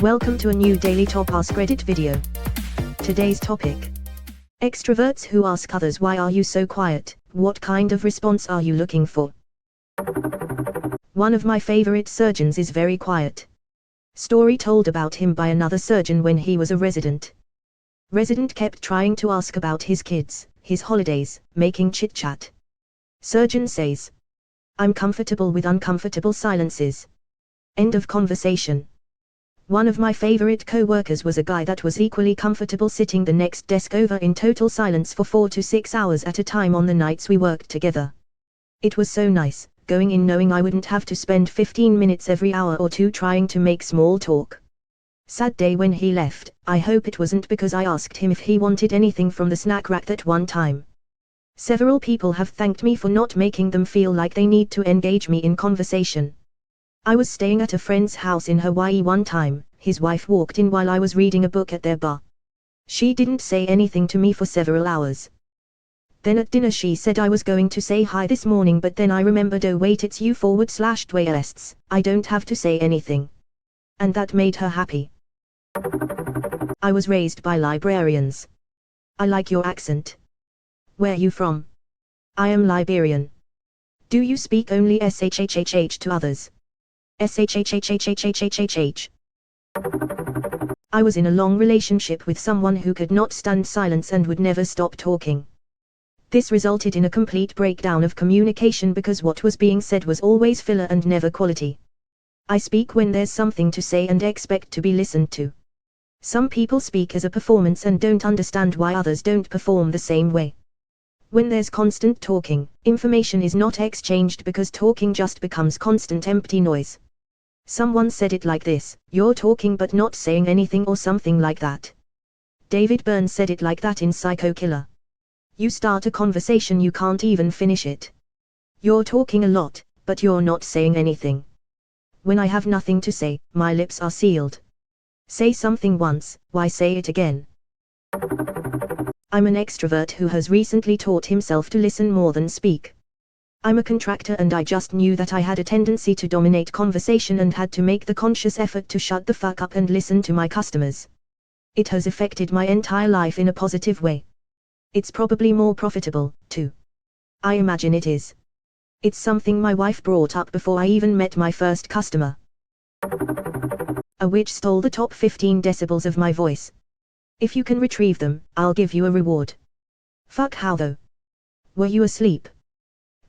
Welcome to a new daily top Askreddit video. Today's topic: extroverts who ask others, why are you so quiet? What kind of response are you looking for? One of my favorite surgeons is very quiet. Story told about him by another surgeon when he was a resident. Resident kept trying to ask about his kids, his holidays, making chit-chat. Surgeon says, "I'm comfortable with uncomfortable silences." End of conversation. One of my favorite co-workers was a guy that was equally comfortable sitting the next desk over in total silence for 4 to 6 hours at a time on the nights we worked together. It was so nice, going in knowing I wouldn't have to spend 15 minutes every hour or two trying to make small talk. Sad day when he left. I hope it wasn't because I asked him if he wanted anything from the snack rack that one time. Several people have thanked me for not making them feel like they need to engage me in conversation. I was staying at a friend's house in Hawaii one time. His wife walked in while I was reading a book at their bar. She didn't say anything to me for several hours. Then at dinner she said I was going to say hi this morning, but then I remembered, oh wait, it's you/Dwaylists, I don't have to say anything. And that made her happy. I was raised by librarians. I like your accent. Where you from? I am Liberian. Do you speak only shhhh to others? Shhhhhhhhh. I was in a long relationship with someone who could not stand silence and would never stop talking. This resulted in a complete breakdown of communication because what was being said was always filler and never quality. I speak when there's something to say and expect to be listened to. Some people speak as a performance and don't understand why others don't perform the same way. When there's constant talking, information is not exchanged because talking just becomes constant empty noise. Someone said it like this: you're talking but not saying anything, or something like that. David Byrne said it like that in Psycho Killer. You start a conversation, you can't even finish it. You're talking a lot, but you're not saying anything. When I have nothing to say, my lips are sealed. Say something once, why say it again? I'm an extrovert who has recently taught himself to listen more than speak. I'm a contractor and I just knew that I had a tendency to dominate conversation and had to make the conscious effort to shut the fuck up and listen to my customers. It has affected my entire life in a positive way. It's probably more profitable, too. I imagine it is. It's something my wife brought up before I even met my first customer. A witch stole the top 15 decibels of my voice. If you can retrieve them, I'll give you a reward. Fuck, how though? Were you asleep?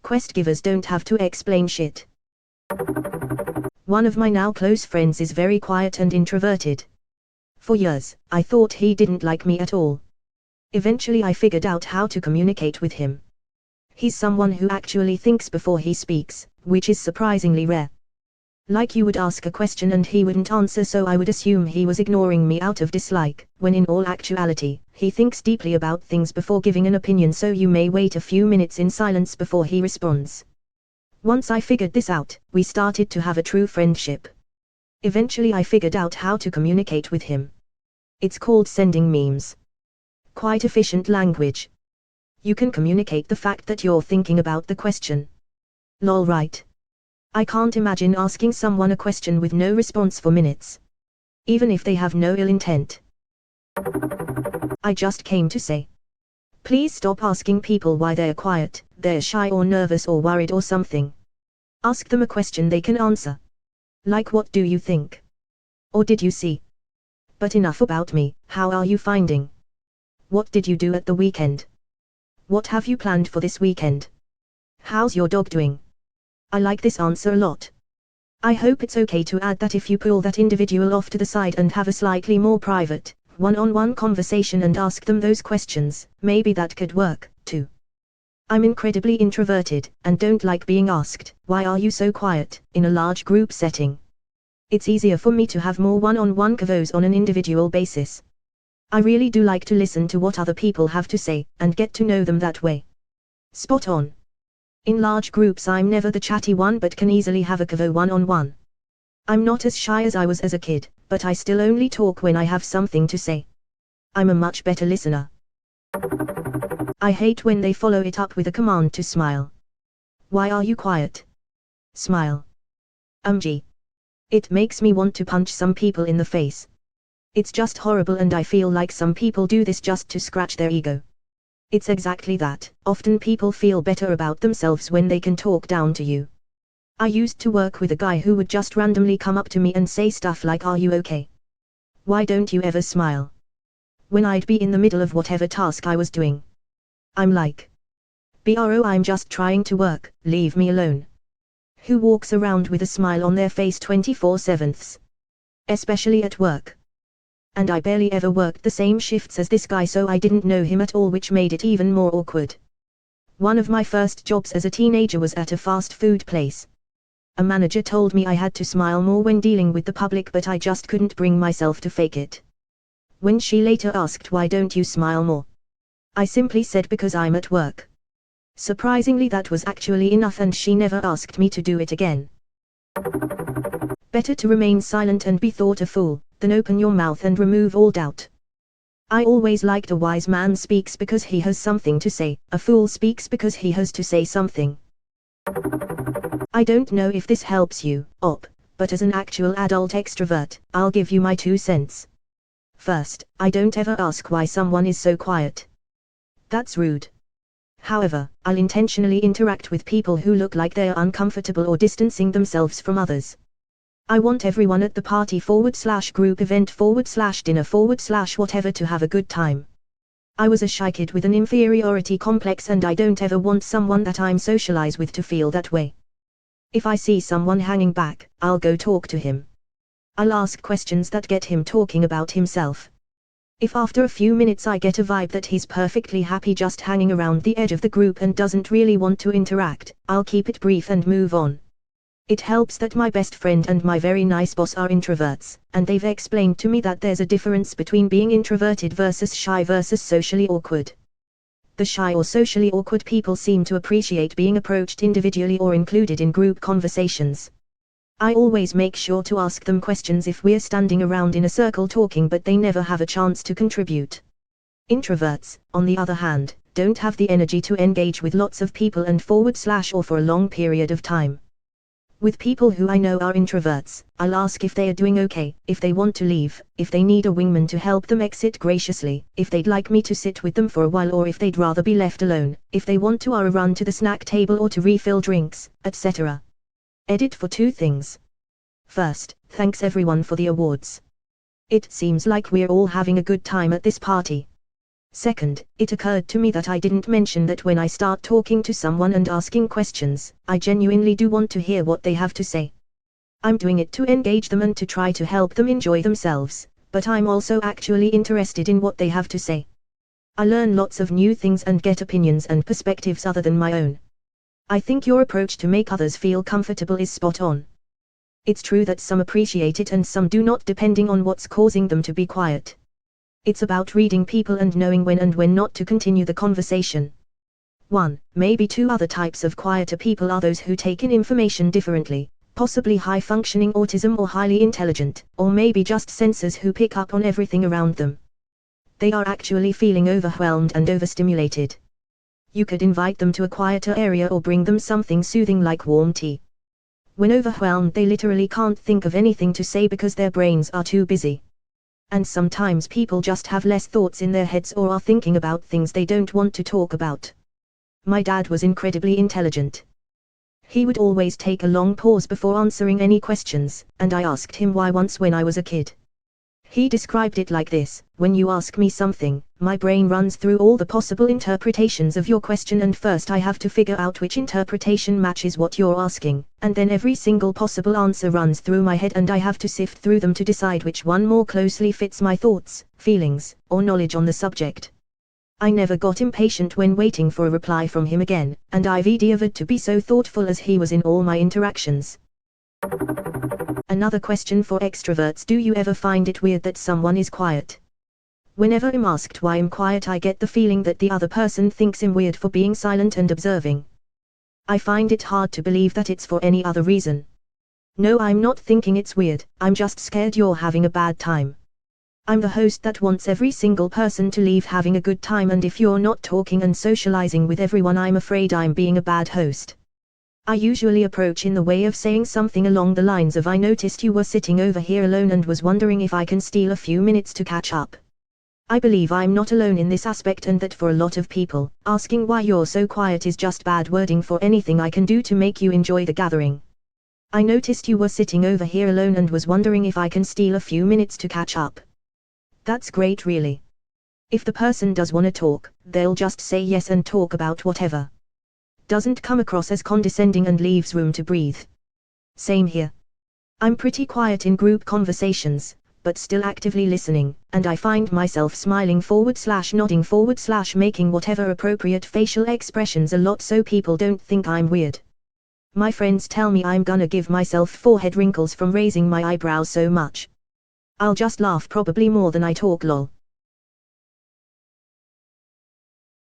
Quest givers don't have to explain shit. One of my now close friends is very quiet and introverted. For years, I thought he didn't like me at all. Eventually I figured out how to communicate with him. He's someone who actually thinks before he speaks, which is surprisingly rare. Like you would ask a question and he wouldn't answer, so I would assume he was ignoring me out of dislike, when in all actuality, he thinks deeply about things before giving an opinion, so you may wait a few minutes in silence before he responds. Once I figured this out, we started to have a true friendship. Eventually I figured out how to communicate with him. It's called sending memes. Quite efficient language. You can communicate the fact that you're thinking about the question. Lol, right? I can't imagine asking someone a question with no response for minutes. Even if they have no ill intent. I just came to say, please stop asking people why they're quiet, they're shy or nervous or worried or something. Ask them a question they can answer. Like, what do you think? Or did you see? But enough about me. How are you finding? What did you do at the weekend? What have you planned for this weekend? How's your dog doing? I like this answer a lot. I hope it's okay to add that if you pull that individual off to the side and have a slightly more private, one-on-one conversation and ask them those questions, maybe that could work, too. I'm incredibly introverted, and don't like being asked, why are you so quiet, in a large group setting. It's easier for me to have more one-on-one convos on an individual basis. I really do like to listen to what other people have to say, and get to know them that way. Spot on. In large groups I'm never the chatty one, but can easily have a convo one-on-one. I'm not as shy as I was as a kid, but I still only talk when I have something to say. I'm a much better listener. I hate when they follow it up with a command to smile. Why are you quiet? Smile. Gee. It makes me want to punch some people in the face. It's just horrible, and I feel like some people do this just to scratch their ego. It's exactly that. Often people feel better about themselves when they can talk down to you. I used to work with a guy who would just randomly come up to me and say stuff like, "Are you okay? Why don't you ever smile?" When I'd be in the middle of whatever task I was doing. I'm like, "Bro, I'm just trying to work, leave me alone." Who walks around with a smile on their face 24/7? Especially at work. And I barely ever worked the same shifts as this guy, so I didn't know him at all, which made it even more awkward. One of my first jobs as a teenager was at a fast food place. A manager told me I had to smile more when dealing with the public, but I just couldn't bring myself to fake it. When she later asked, "Why don't you smile more?" I simply said, "Because I'm at work." Surprisingly, that was actually enough, and she never asked me to do it again. Better to remain silent and be thought a fool, than open your mouth and remove all doubt. I always liked a wise man speaks because he has something to say, a fool speaks because he has to say something. I don't know if this helps you, but as an actual adult extrovert, I'll give you my 2 cents. First, I don't ever ask why someone is so quiet. That's rude. However, I'll intentionally interact with people who look like they're uncomfortable or distancing themselves from others. I want everyone at the party /group event /dinner /whatever to have a good time. I was a shy kid with an inferiority complex, and I don't ever want someone that I'm socialize with to feel that way. If I see someone hanging back, I'll go talk to him. I'll ask questions that get him talking about himself. If after a few minutes I get a vibe that he's perfectly happy just hanging around the edge of the group and doesn't really want to interact, I'll keep it brief and move on. It helps that my best friend and my very nice boss are introverts, and they've explained to me that there's a difference between being introverted versus shy versus socially awkward. The shy or socially awkward people seem to appreciate being approached individually or included in group conversations. I always make sure to ask them questions if we're standing around in a circle talking, but they never have a chance to contribute. Introverts, on the other hand, don't have the energy to engage with lots of people and or for a long period of time. With people who I know are introverts, I'll ask if they are doing okay, if they want to leave, if they need a wingman to help them exit graciously, if they'd like me to sit with them for a while, or if they'd rather be left alone, if they want to run to the snack table or to refill drinks, etc. Edit for 2 things. First, thanks everyone for the awards. It seems like we're all having a good time at this party. Second, it occurred to me that I didn't mention that when I start talking to someone and asking questions, I genuinely do want to hear what they have to say. I'm doing it to engage them and to try to help them enjoy themselves, but I'm also actually interested in what they have to say. I learn lots of new things and get opinions and perspectives other than my own. I think your approach to make others feel comfortable is spot on. It's true that some appreciate it and some do not, depending on what's causing them to be quiet. It's about reading people and knowing when and when not to continue the conversation. 1, maybe 2 other types of quieter people are those who take in information differently, possibly high-functioning autism or highly intelligent, or maybe just sensors who pick up on everything around them. They are actually feeling overwhelmed and overstimulated. You could invite them to a quieter area or bring them something soothing like warm tea. When overwhelmed, they literally can't think of anything to say because their brains are too busy. And sometimes people just have less thoughts in their heads or are thinking about things they don't want to talk about. My dad was incredibly intelligent. He would always take a long pause before answering any questions, and I asked him why once when I was a kid. He described it like this: when you ask me something, my brain runs through all the possible interpretations of your question, and first I have to figure out which interpretation matches what you're asking, and then every single possible answer runs through my head and I have to sift through them to decide which one more closely fits my thoughts, feelings, or knowledge on the subject. I never got impatient when waiting for a reply from him again, and I've endeavored to be so thoughtful as he was in all my interactions. Another question for extroverts: do you ever find it weird that someone is quiet? Whenever I'm asked why I'm quiet, I get the feeling that the other person thinks I'm weird for being silent and observing. I find it hard to believe that it's for any other reason. No, I'm not thinking it's weird, I'm just scared you're having a bad time. I'm the host that wants every single person to leave having a good time, and if you're not talking and socializing with everyone, I'm afraid I'm being a bad host. I usually approach in the way of saying something along the lines of I noticed you were sitting over here alone and was wondering if I can steal a few minutes to catch up. I believe I'm not alone in this aspect and that for a lot of people, asking why you're so quiet is just bad wording for anything I can do to make you enjoy the gathering. I noticed you were sitting over here alone and was wondering if I can steal a few minutes to catch up. That's great really. If the person does want to talk, they'll just say yes and talk about whatever. Doesn't come across as condescending and leaves room to breathe. Same here. I'm pretty quiet in group conversations, but still actively listening, and I find myself smiling / nodding / making whatever appropriate facial expressions a lot so people don't think I'm weird. My friends tell me I'm gonna give myself forehead wrinkles from raising my eyebrows so much. I'll just laugh probably more than I talk lol.